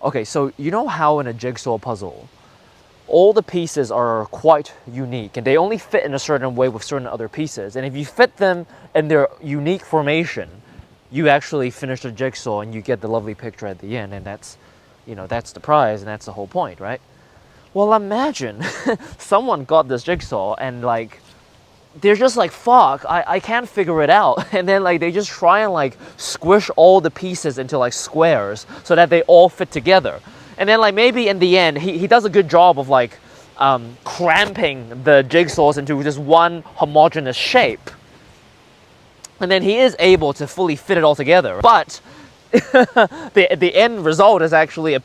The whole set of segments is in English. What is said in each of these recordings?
Okay, so you know how in a jigsaw puzzle, all the pieces are quite unique and they only fit in a certain way with certain other pieces. And if you fit them in their unique formation, you actually finish the jigsaw and you get the lovely picture at the end, and that's, that's the prize and that's the whole point, right? Well, imagine someone got this jigsaw and like they're just like, fuck, I can't figure it out. And then like they just try and like squish all the pieces into like squares so that they all fit together. And then like maybe in the end he does a good job of like cramping the jigsaws into just one homogeneous shape. And then he is able to fully fit it all together. But the end result is actually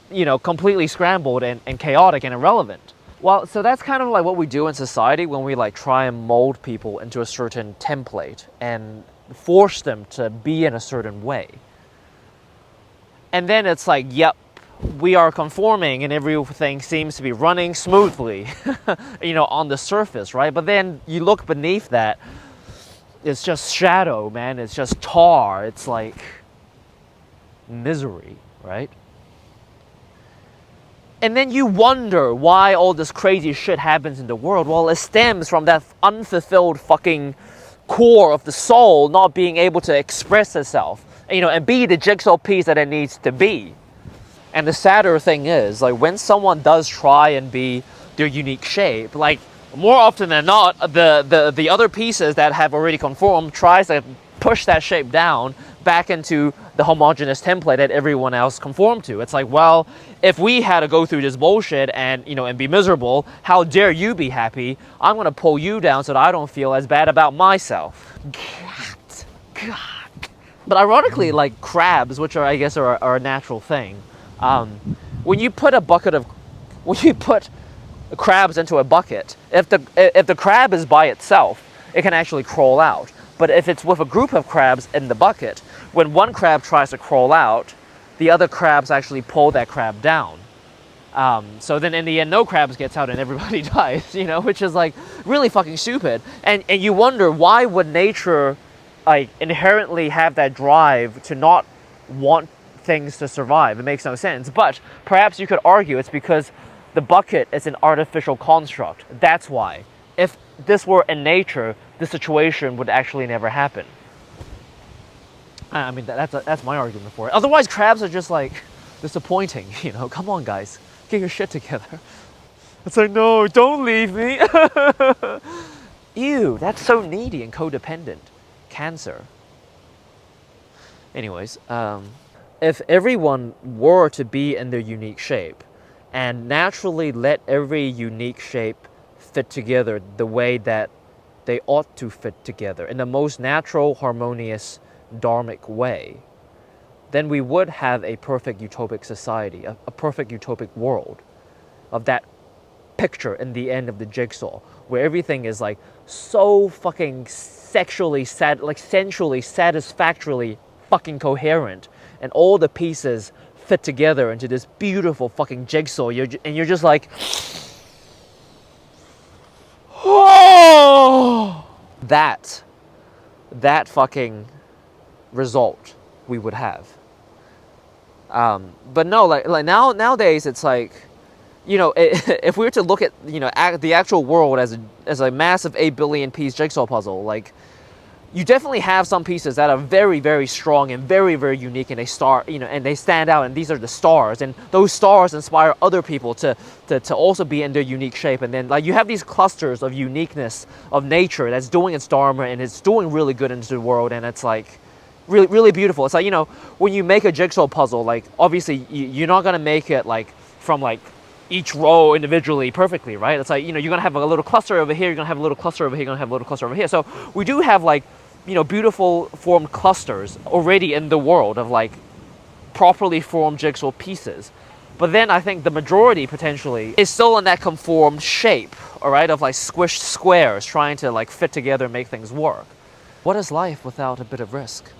completely scrambled and chaotic and irrelevant. Well, so that's kind of like what we do in society when we like try and mold people into a certain template and force them to be in a certain way. And then it's like, yep, we are conforming and everything seems to be running smoothly, on the surface, right? But then you look beneath that, it's just shadow, man. It's just tar. It's like misery, right? And then you wonder why all this crazy shit happens in the world. Well, it stems from that unfulfilled fucking core of the soul not being able to express itself, and be the jigsaw piece that it needs to be. And the sadder thing is, like, when someone does try and be their unique shape, like, more often than not, the other pieces that have already conformed tries to push that shape down back into the homogeneous template that everyone else conformed to. It's like, well, if we had to go through this bullshit and and be miserable, how dare you be happy? I'm gonna pull you down so that I don't feel as bad about myself. God. But ironically, like crabs, which I guess are a natural thing, when you put crabs into a bucket, if the crab is by itself, it can actually crawl out. But if it's with a group of crabs in the bucket, when one crab tries to crawl out, the other crabs actually pull that crab down. So then in the end, no crabs gets out and everybody dies, which is like really fucking stupid. And you wonder, why would nature like inherently have that drive to not want things to survive? It makes no sense. But perhaps you could argue it's because the bucket is an artificial construct. That's why. If this were in nature, the situation would actually never happen. I mean, that's my argument for it. Otherwise, crabs are just like disappointing. Come on, guys, get your shit together. It's like, no, don't leave me. Ew, that's so needy and codependent. Cancer. Anyways, if everyone were to be in their unique shape and naturally let every unique shape fit together the way that they ought to fit together in the most natural, harmonious, dharmic way, then we would have a perfect utopic society, a perfect utopic world of that picture in the end of the jigsaw, where everything is like so fucking sensually satisfactorily fucking coherent, and all the pieces fit together into this beautiful fucking jigsaw. You're just like, oh, that fucking result we would have. But no, like nowadays it's like, if we were to look at the actual world as a massive 8 billion piece jigsaw puzzle, like, you definitely have some pieces that are very, very strong and very, very unique, and and they stand out, and these are the stars, and those stars inspire other people to also be in their unique shape. And then like you have these clusters of uniqueness of nature that's doing its dharma and it's doing really good into the world, and it's like really, really beautiful. It's like, when you make a jigsaw puzzle, like obviously you're not gonna make it like from like each row individually perfectly, right? It's like, you're gonna have a little cluster over here, you're gonna have a little cluster over here, you're gonna have a little cluster over here. So we do have like, beautiful formed clusters already in the world of like properly formed jigsaw pieces. But then I think the majority potentially is still in that conformed shape, all right, of like squished squares trying to like fit together and make things work. What is life without a bit of risk?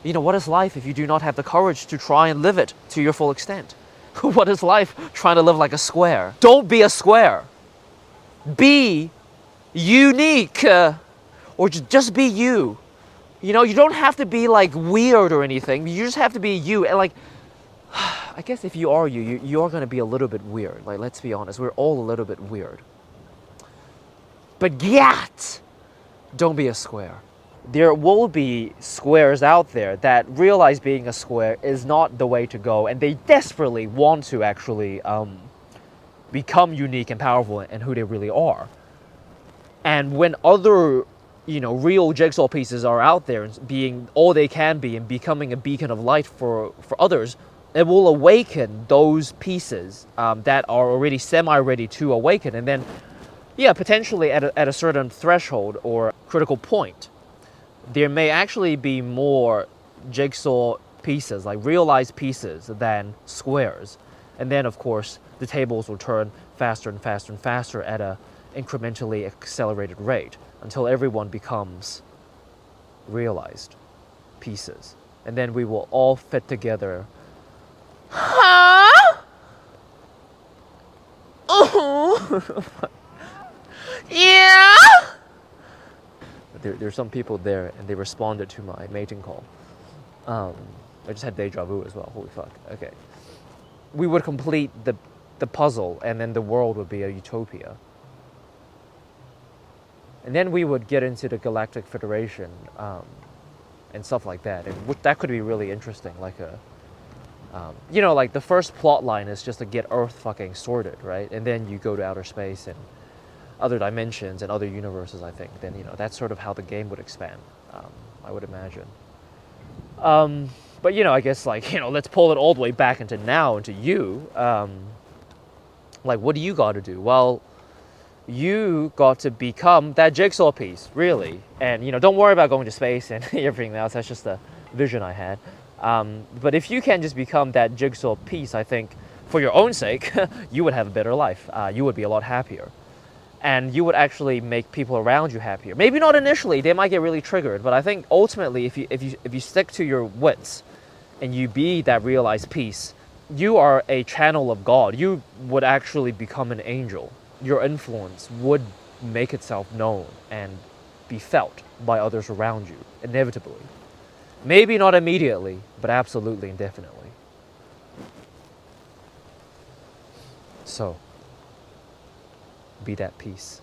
What is life if you do not have the courage to try and live it to your full extent? What is life trying to live like a square? Don't be a square. Be unique. Or just be you. You don't have to be like weird or anything. You just have to be you. And like, I guess if you are you are going to be a little bit weird. Like, let's be honest, we're all a little bit weird. But yet, don't be a square. There will be squares out there that realize being a square is not the way to go, and they desperately want to actually become unique and powerful in who they really are. And when other, real jigsaw pieces are out there and being all they can be and becoming a beacon of light for others, it will awaken those pieces that are already semi-ready to awaken. And then, yeah, potentially at a certain threshold or critical point, there may actually be more jigsaw pieces, like realized pieces, than squares. And then, of course, the tables will turn faster and faster and faster at a incrementally accelerated rate until everyone becomes realized pieces. And then we will all fit together. Huh? Oh. Yeah? There's some people there, and they responded to my mating call. I just had deja vu as well. Holy fuck. Okay. We would complete the puzzle, and then the world would be a utopia. And then we would get into the Galactic Federation and stuff like that. And that could be really interesting. Like like the first plot line is just to get Earth fucking sorted, right? And then you go to outer space and other dimensions and other universes, I think. Then, that's sort of how the game would expand, I would imagine. But, I guess, let's pull it all the way back into now, into you. What do you got to do? Well, you got to become that jigsaw piece, really. And, don't worry about going to space and everything else. That's just a vision I had. But if you can just become that jigsaw piece, I think, for your own sake, you would have a better life. You would be a lot happier. And you would actually make people around you happier. Maybe not initially, they might get really triggered, but I think ultimately if you stick to your wits and you be that realized piece, you are a channel of God. You would actually become an angel. Your influence would make itself known and be felt by others around you, inevitably. Maybe not immediately, but absolutely and definitely. So, be that peace.